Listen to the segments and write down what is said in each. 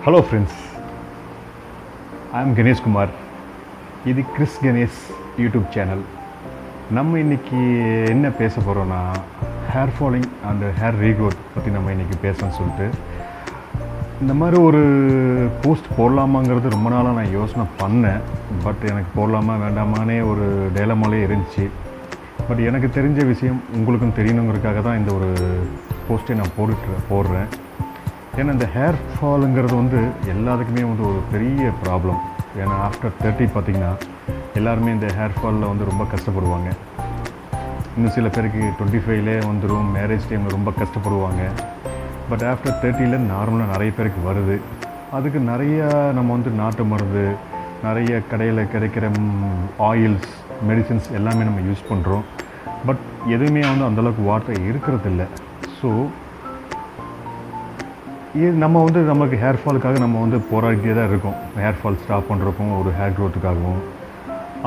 Hello friends, I am Ganesh Kumar. இது Chris Ganesh YouTube channel. நம்ம இன்றைக்கி என்ன பேச போகிறோன்னா, hair falling and hair regrowth பற்றி நம்ம இன்றைக்கி பேசணும்னு சொல்லிட்டு இந்த மாதிரி ஒரு போஸ்ட் போடலாமாங்கிறது ரொம்ப நாளாக நான் யோசனை பண்ணேன். பட் எனக்கு போடலாமா வேண்டாமானே ஒரு டேலமாலே இருந்துச்சு. பட் எனக்கு தெரிஞ்ச விஷயம் உங்களுக்கும் தெரியணுங்கிறதுக்காக தான் இந்த ஒரு போஸ்ட்டை நான் போடுறேன். ஏன்னா இந்த ஹேர் ஃபாலுங்கிறது எல்லாத்துக்குமே ஒரு பெரிய ப்ராப்ளம். ஏன்னா ஆஃப்டர் 30 பார்த்திங்கன்னா எல்லாருமே இந்த ஹேர் ஃபாலில் ரொம்ப கஷ்டப்படுவாங்க. இன்னும் சில பேருக்கு 25லே வந்துடும், மேரேஜ் டைமில் ரொம்ப கஷ்டப்படுவாங்க. பட் ஆஃப்டர் 30ல் நார்மலாக நிறைய பேருக்கு வருது. அதுக்கு நிறையா நம்ம நாட்டு மருந்து, நிறைய கடையில் கிடைக்கிற ஆயில்ஸ், மெடிசின்ஸ் எல்லாமே நம்ம யூஸ் பண்ணுறோம். பட் எதுவுமே அந்தளவுக்கு வாட்டர் இருக்கிறதில்ல. ஸோ இது நம்ம நமக்கு ஹேர் ஃபாலுக்காக நம்ம போராடிட்டே தான் இருக்கோம். ஹேர் ஃபால் ஸ்டாப் பண்ணுறக்கும், ஒரு ஹேர் க்ரோத்துக்காகவும்.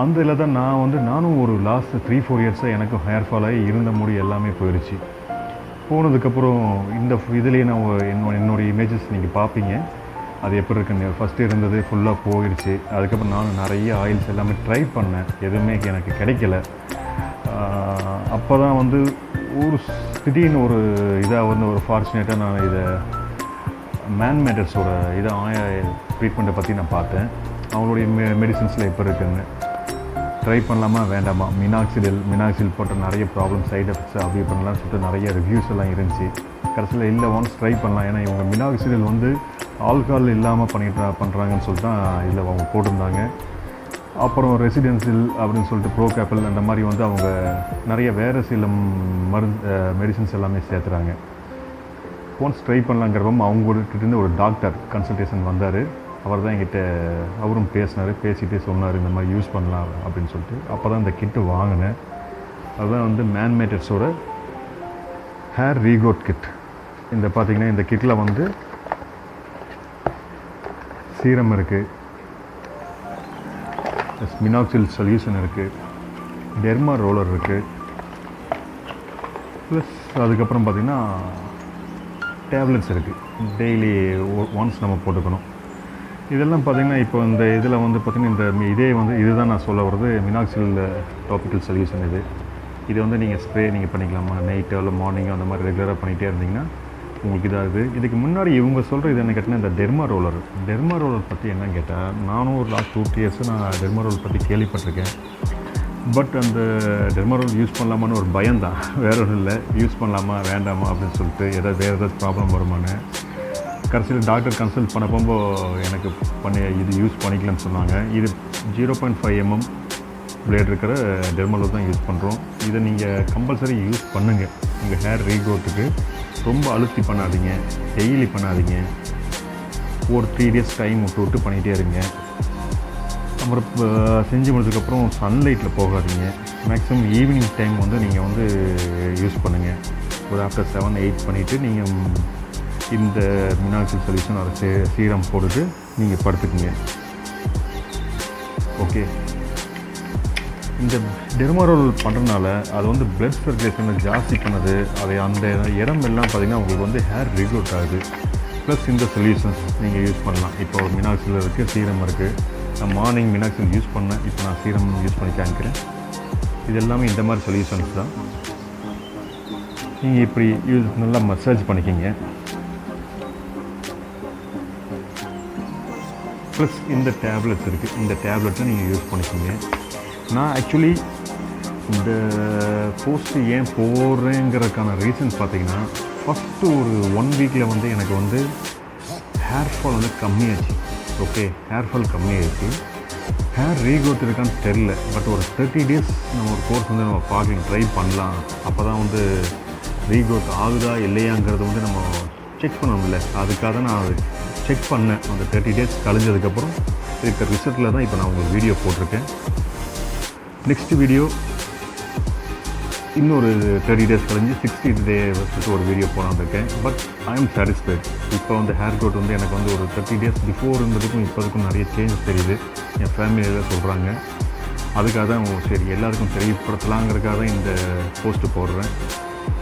அந்த இதில் தான் நானும் ஒரு லாஸ்ட் 3-4 இயர்ஸாக எனக்கு ஹேர் ஃபாலாகி இருந்த முடி எல்லாமே போயிடுச்சு. போனதுக்கப்புறம் இந்த இதுலேயே நான் என்னோடய இமேஜஸ் நீங்கள் பார்ப்பீங்க. அது எப்படி இருக்குன்னு. ஃபஸ்ட்டு இருந்தது ஃபுல்லாக போயிடுச்சு. அதுக்கப்புறம் நானும் நிறைய ஆயில்ஸ் எல்லாமே ட்ரை பண்ணேன். எதுவுமே எனக்கு கிடைக்கல. அப்போ தான் ஒரு திடீர்னு ஒரு இதாக ஒரு ஃபார்ச்சுனேட்டாக நான் இதை மேன்மேட்டர்ஸோட ட்ரீட்மெண்ட்டை பற்றி நான் பார்த்தேன். அவங்களுடைய மெடிசின்ஸில் எப்போ இருக்குன்னு ட்ரை பண்ணலாமா வேண்டாமா, மினாக்சில் போட்ட நிறைய ப்ராப்ளம், சைட் எஃபெக்ட்ஸ் அப்படி பண்ணலாம்னு சொல்லிட்டு நிறைய ரிவ்யூஸ் எல்லாம் இருந்துச்சு. கடைசியில் இல்லை, ஒன்ஸ் ட்ரை பண்ணலாம். ஏன்னா இவங்க மினாக்சிடில் ஆல்கஹால் இல்லாமல் பண்ணுறாங்கன்னு சொல்லிட்டு தான் இதில் அவங்க போட்டிருந்தாங்க. அப்புறம் ரெசிடென்சியல் அப்படின்னு சொல்லிட்டு ப்ரோகேப்பல் அந்த மாதிரி அவங்க நிறைய வேறு சில மெடிசின்ஸ் எல்லாமே சேர்த்துறாங்க. ஒன்ஸ் ட்ரை பண்ணலாங்கிறப்ப அவங்ககிட்ட ஒரு டாக்டர் கன்சல்டேஷன் வந்தார். அவர் தான் என்கிட்ட அவரும் பேசிகிட்டே சொன்னார் இந்த மாதிரி யூஸ் பண்ணலாம் அப்படின்னு சொல்லிட்டு. அப்போ தான் இந்த கிட்டு வாங்கினேன். அதுதான் மேன்மேட்டர்ஸோட ஹேர் ரீக்ரோத் கிட். இந்த பார்த்திங்கன்னா இந்த கிட்டில் சீரம் இருக்குது, மினாக்சில் சொல்யூஷன் இருக்குது, டெர்மா ரோலர் இருக்குது, ப்ளஸ் அதுக்கப்புறம் பார்த்திங்கன்னா டேப்லெட்ஸ் இருக்குது. டெய்லி ஒன்ஸ் நம்ம போட்டுக்கணும். இதெல்லாம் பார்த்திங்கன்னா இப்போ இந்த இதில் பார்த்திங்கன்னா இந்த இதுதான் நான் சொல்ல வர்றது மினாக்சில் டாபிக்கல் சொல்யூஷன். இது நீங்கள் ஸ்ப்ரே நீங்கள் பண்ணிக்கலாமா, நைட்டோ இல்லை மார்னிங்கோ அந்த மாதிரி ரெகுலராக பண்ணிகிட்டே இருந்தீங்கன்னா உங்களுக்கு இதாகுது. இதுக்கு முன்னாடி இவங்க சொல்கிற இது என்ன கேட்டால் இந்த டெர்மா ரோலர் பற்றி என்னன்னு கேட்டால், நானும் ஒரு லாஸ்ட் 2 இயர்ஸ் நான் டெர்மா ரோலர் பற்றி கேள்விப்பட்டிருக்கேன். பட் அந்த டெர்மா ரோலர் யூஸ் பண்ணலாமான்னு ஒரு பயம்தான், வேறு ஒன்றும் இல்லை. யூஸ் பண்ணலாமா வேண்டாமா அப்படின்னு சொல்லிட்டு வேறு ஏதாவது ப்ராப்ளம் வருமானு கடைசியில் டாக்டர் கன்சல்ட் பண்ண போகும்போது எனக்கு இது யூஸ் பண்ணிக்கலன்னு சொன்னாங்க. இது 0.5 mm பிளேட் இருக்கிற டெர்மா ரோலர் தான் யூஸ் பண்ணுறோம். இதை நீங்கள் கம்பல்சரி யூஸ் பண்ணுங்கள். உங்கள் ஹேர் ரீக்ரோத்துக்கு ரொம்ப அழுத்தி பண்ணாதீங்க, டெய்லி பண்ணாதீங்க. ஒரு 3 டேஸ் டைம் விட்டு பண்ணிகிட்டே இருங்க. அப்புறம் செஞ்சு முடிச்சதுக்கப்புறம் சன்லைட்டில் போகாதீங்க. மேக்ஸிமம் ஈவினிங் டைம் நீங்கள் யூஸ் பண்ணுங்கள். ஒரு ஆஃப்டர் 7-8 பண்ணிவிட்டு நீங்கள் இந்த மினாக்சில் சொல்யூஷன் அதை சீரம் போட்டுட்டு நீங்கள் படுத்துக்குங்க. ஓகே. இந்த டெர்மா ரோலர் பண்ணுறதுனால அது பிளட் சர்க்குலேஷனை ஜாஸ்தி பண்ணுது. அந்த இடமெல்லாம் பார்த்திங்கன்னா உங்களுக்கு ஹேர் ரீக்ரோத் ஆகுது. ப்ளஸ் இந்த சொல்யூஷன்ஸ் நீங்கள் யூஸ் பண்ணலாம். இப்போ ஒரு மினாக்சில் இருக்குது, சீரம் இருக்குது. நான் மார்னிங் மினாக்சில் யூஸ் பண்ணேன், இப்போ நான் சீரம் யூஸ் பண்ணி காமிக்கிறேன். இது எல்லாமே இந்த மாதிரி சொல்யூஷன்ஸ் தான். நீங்கள் இப்படி நல்லா மசாஜ் பண்ணிக்கிங்க. ப்ளஸ் இந்த டேப்லெட்ஸ் இருக்குது, இந்த டேப்லெட்டை நீங்கள் யூஸ் பண்ணிக்கிங்க. நான் ஆக்சுவலி இந்த போஸ்ட்டு ஏன் போடுறேங்கிறதுக்கான ரீசன்ஸ் பார்த்திங்கன்னா, ஃபஸ்ட்டு ஒரு 1 வீக்கில் எனக்கு ஹேர் ஃபால் கம்மியாச்சு. ஓகே, ஹேர் ஃபால் கம்மியாகிடுச்சு. ஹேர் ரீக்ரோத் இருக்கான்னு தெரில. பட் ஒரு 30 டேஸ் நம்ம ஒரு கோர்ஸ் நம்ம பார்க்கலாம், ட்ரை பண்ணலாம். அப்போ தான் ரீக்ரோத் ஆகுதா இல்லையாங்கிறது நம்ம செக் பண்ணணும்ல. அதுக்காக தான் நான் அது செக் பண்ணேன். அந்த 30 டேஸ் கழிஞ்சதுக்கப்புறம் இருக்கிற ரிசல்ட்டில் தான் இப்போ நான் உங்களுக்கு வீடியோ போட்டிருக்கேன். நெக்ஸ்ட் வீடியோ இன்னொரு 30 டேஸ் கழிஞ்சு 60 டே வச்சுட்டு ஒரு வீடியோ போனான்னு இருக்கேன். But I am satisfied. இப்போ ஹேர் க்ரோத் எனக்கு ஒரு 30 டேஸ் பிஃபோர் இருந்ததுக்கும் இப்போதுக்கும் நிறைய சேஞ்சஸ் தெரியுது. என் ஃபேமிலியில் சொல்கிறாங்க. அதுக்காக தான் சரி எல்லாருக்கும் தெரியப்படுத்தலாங்கிறதுக்காக தான் இந்த போஸ்ட்டு போடுறேன்.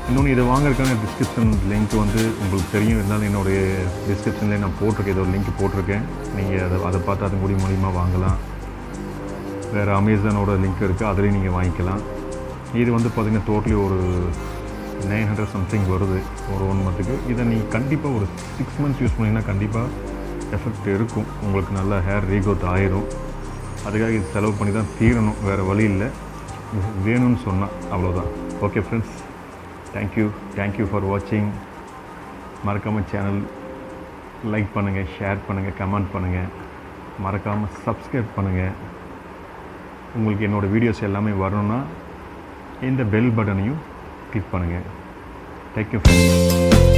இன்னொன்று இதை வாங்குறதுக்கான டிஸ்கிரிப்ஷன் லிங்க் வந்து உங்களுக்கு தெரியும், இருந்தாலும் என்னுடைய டிஸ்கிரிப்ஷன்லேயே நான் போட்டிருக்கேன், ஏதோ லிங்க் போட்டிருக்கேன். நீங்கள் அதை பார்த்து அது மூலியமாக வாங்கலாம். வேறு அமேசானோட லிங்க் இருக்குது, அதுலேயும் நீங்கள் வாங்கிக்கலாம். இது வந்து பார்த்திங்கன்னா டோட்டலி ஒரு 900 சம்திங் வருது ஒரு 1 மந்த்துக்கு. இதை நீங்கள் கண்டிப்பாக ஒரு 6 months யூஸ் பண்ணிங்கன்னா கண்டிப்பாக எஃபெக்ட் இருக்கும். உங்களுக்கு நல்லா ஹேர் ரீக்ரோத் ஆயிரும். அதுக்காக இது செலவு பண்ணி தான் தீரணும், வேறு வழி இல்லை. வேணும்னு சொன்னால் அவ்வளோதான். ஓகே ஃப்ரெண்ட்ஸ், தேங்க்யூ ஃபார் வாட்சிங். மறக்காமல் சேனல் லைக் பண்ணுங்கள், ஷேர் பண்ணுங்கள், கமெண்ட் பண்ணுங்கள், மறக்காமல் சப்ஸ்கிரைப் பண்ணுங்கள். உங்களுக்கு என்னோடய வீடியோஸ் எல்லாமே வரணும்னா இந்த பெல் பட்டனையும் கிளிக் பண்ணுங்கள். Thank you friends.